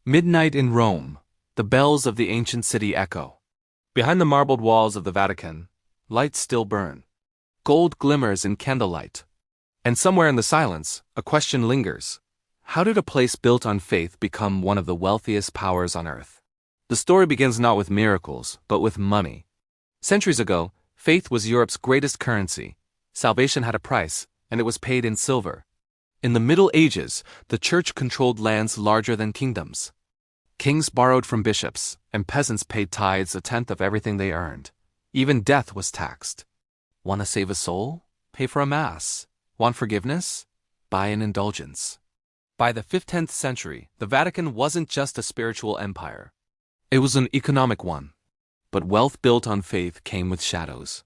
Midnight in Rome. The bells of the ancient city echo. Behind the marbled walls of the Vatican, lights still burn. Gold glimmers in candlelight. And somewhere in the silence, a question lingers. How did a place built on faith become one of the wealthiest powers on earth? The story begins not with miracles, but with money. Centuries ago, faith was Europe's greatest currency. Salvation had a price, and it was paid in silver. In the Middle Ages, the church controlled lands larger than kingdoms. Kings borrowed from bishops, and peasants paid tithes, a tenth of everything they earned. Even death was taxed. Want to save a soul? Pay for a mass. Want forgiveness? Buy an indulgence. By the 15th century, the Vatican wasn't just a spiritual empire. It was an economic one. But wealth built on faith came with shadows.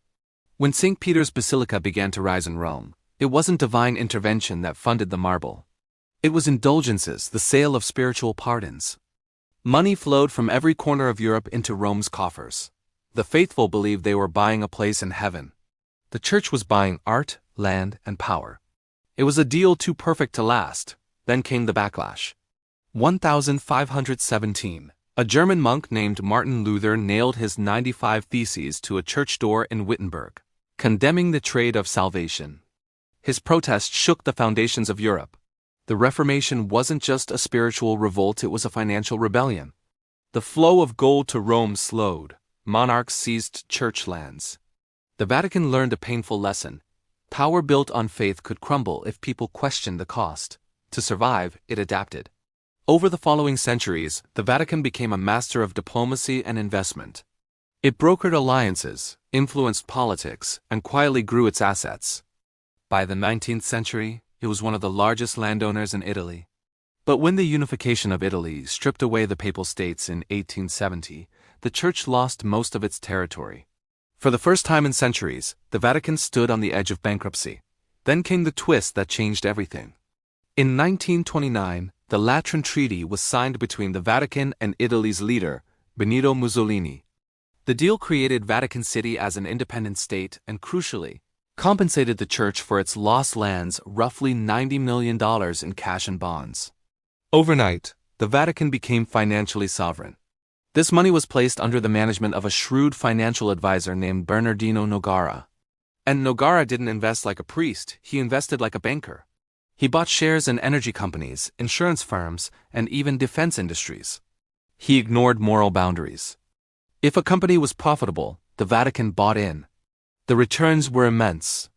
When St. Peter's Basilica began to rise in Rome, it wasn't divine intervention that funded the marble. It was indulgences, the sale of spiritual pardons. Money flowed from every corner of Europe into Rome's coffers. The faithful believed they were buying a place in heaven. The church was buying art, land, and power. It was a deal too perfect to last. Then came the backlash. 1517, a German monk named Martin Luther nailed his 95 Theses to a church door in Wittenberg, condemning the trade of salvation. His protest shook the foundations of Europe. The Reformation wasn't just a spiritual revolt, it was a financial rebellion. The flow of gold to Rome slowed. Monarchs seized church lands. The Vatican learned a painful lesson. Power built on faith could crumble if people questioned the cost. To survive, it adapted. Over the following centuries, the Vatican became a master of diplomacy and investment. It brokered alliances, influenced politics, and quietly grew its assets. By the 19th century, it was one of the largest landowners in Italy. But when the unification of Italy stripped away the Papal States in 1870, the Church lost most of its territory. For the first time in centuries, the Vatican stood on the edge of bankruptcy. Then came the twist that changed everything. In 1929, the Lateran Treaty was signed between the Vatican and Italy's leader, Benito Mussolini. The deal created Vatican City as an independent state and, crucially, compensated the Church for its lost lands, roughly $90 million in cash and bonds. Overnight, the Vatican became financially sovereign. This money was placed under the management of a shrewd financial advisor named Bernardino Nogara. And Nogara didn't invest like a priest, he invested like a banker. He bought shares in energy companies, insurance firms, and even defense industries. He ignored moral boundaries. If a company was profitable, the Vatican bought in. The returns were immense.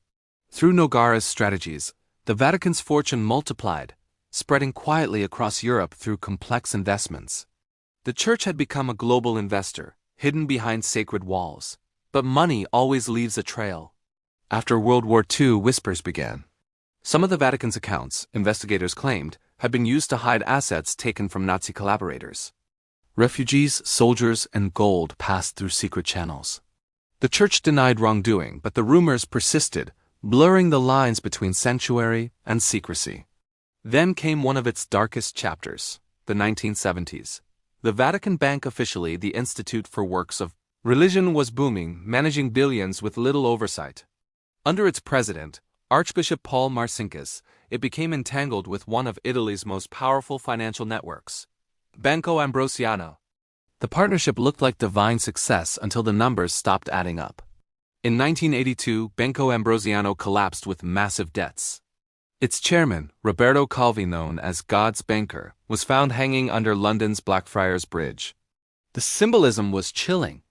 Through Nogara's strategies, the Vatican's fortune multiplied, spreading quietly across Europe through complex investments. The Church had become a global investor, hidden behind sacred walls. But money always leaves a trail. After World War II, whispers began. Some of the Vatican's accounts, investigators claimed, had been used to hide assets taken from Nazi collaborators. Refugees, soldiers, and gold passed through secret channels. The Church denied wrongdoing, but the rumors persisted, blurring the lines between sanctuary and secrecy. Then came one of its darkest chapters, the 1970s. The Vatican Bank, officially the Institute for Works of Religion, was booming, managing billions with little oversight. Under its president, Archbishop Paul Marcinkus, it became entangled with one of Italy's most powerful financial networks, Banco Ambrosiano. The partnership looked like divine success until the numbers stopped adding up. In 1982, Banco Ambrosiano collapsed with massive debts. Its chairman, Roberto Calvi, known as God's banker, was found hanging under London's Blackfriars Bridge. The symbolism was chilling.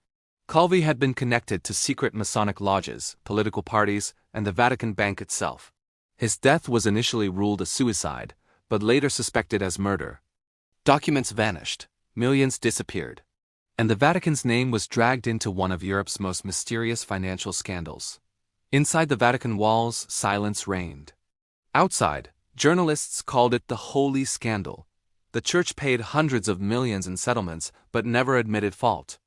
Calvi had been connected to secret Masonic lodges, political parties, and the Vatican Bank itself. His death was initially ruled a suicide, but later suspected as murder. Documents vanished. Millions disappeared. And the Vatican's name was dragged into one of Europe's most mysterious financial scandals. Inside the Vatican walls, silence reigned. Outside, journalists called it the Holy Scandal. The Church paid hundreds of millions in settlements, but never admitted fault.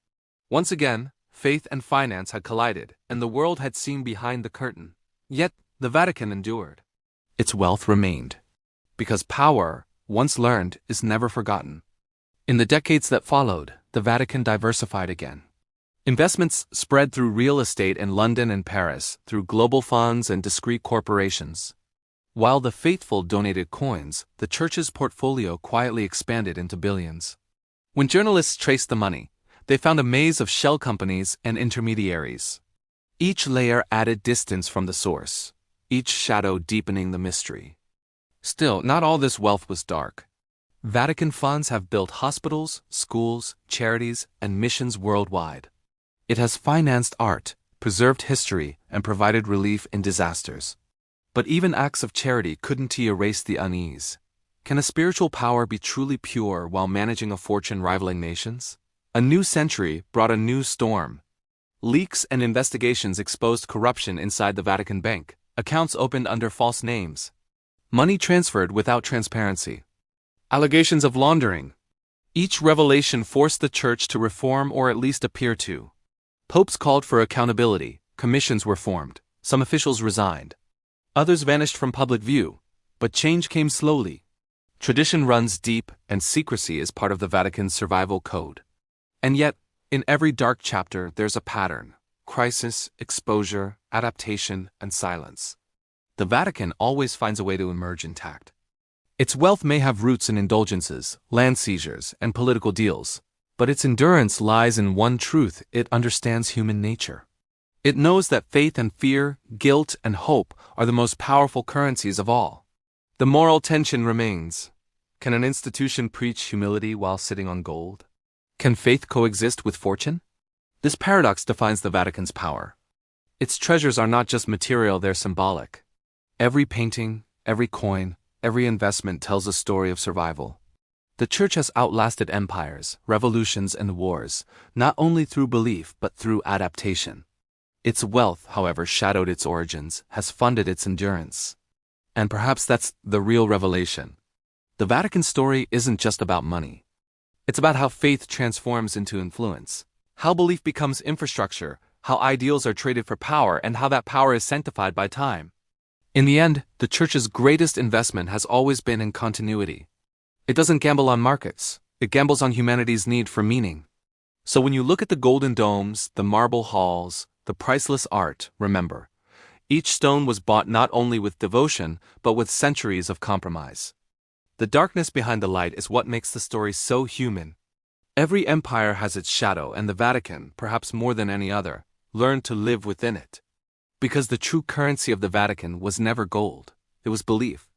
Once again, faith and finance had collided, and the world had seen behind the curtain. Yet, the Vatican endured. Its wealth remained. Because power, once learned, is never forgotten. In the decades that followed, the Vatican diversified again. Investments spread through real estate in London and Paris, through global funds and discrete corporations. While the faithful donated coins, the church's portfolio quietly expanded into billions. When journalists traced the money, they found a maze of shell companies and intermediaries. Each layer added distance from the source, each shadow deepening the mystery. Still, not all this wealth was dark. Vatican funds have built hospitals, schools, charities, and missions worldwide. It has financed art, preserved history, and provided relief in disasters. But even acts of charity couldn't erase the unease. Can a spiritual power be truly pure while managing a fortune rivaling nations? A new century brought a new storm. Leaks and investigations exposed corruption inside the Vatican Bank, accounts opened under false names, money transferred without transparency, allegations of laundering. Each revelation forced the church to reform or at least appear to. Popes called for accountability, commissions were formed, some officials resigned. Others vanished from public view, but change came slowly. Tradition runs deep, and secrecy is part of the Vatican's survival code. And yet, in every dark chapter there's a pattern: crisis, exposure, adaptation, and silence. The Vatican always finds a way to emerge intact. Its wealth may have roots in indulgences, land seizures, and political deals, but its endurance lies in one truth: it understands human nature. It knows that faith and fear, guilt and hope are the most powerful currencies of all. The moral tension remains. Can an institution preach humility while sitting on gold? Can faith coexist with fortune? This paradox defines the Vatican's power. Its treasures are not just material, they're symbolic. Every painting, every coin, every investment tells a story of survival. The Church has outlasted empires, revolutions, and wars, not only through belief but through adaptation. Its wealth, however shadowed its origins, has funded its endurance. And perhaps that's the real revelation. The Vatican story isn't just about money. It's about how faith transforms into influence, how belief becomes infrastructure, how ideals are traded for power, and how that power is sanctified by time. In the end, the Church's greatest investment has always been in continuity. It doesn't gamble on markets, it gambles on humanity's need for meaning. So when you look at the golden domes, the marble halls, the priceless art, remember, each stone was bought not only with devotion, but with centuries of compromise. The darkness behind the light is what makes the story so human. Every empire has its shadow, and the Vatican, perhaps more than any other, learned to live within it. Because the true currency of the Vatican was never gold, it was belief.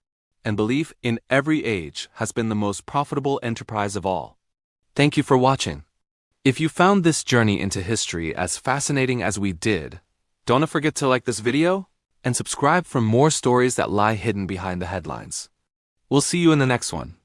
And belief, in every age, has been the most profitable enterprise of all. Thank you for watching. If you found this journey into history as fascinating as we did, don't forget to like this video and subscribe for more stories that lie hidden behind the headlines. We'll see you in the next one.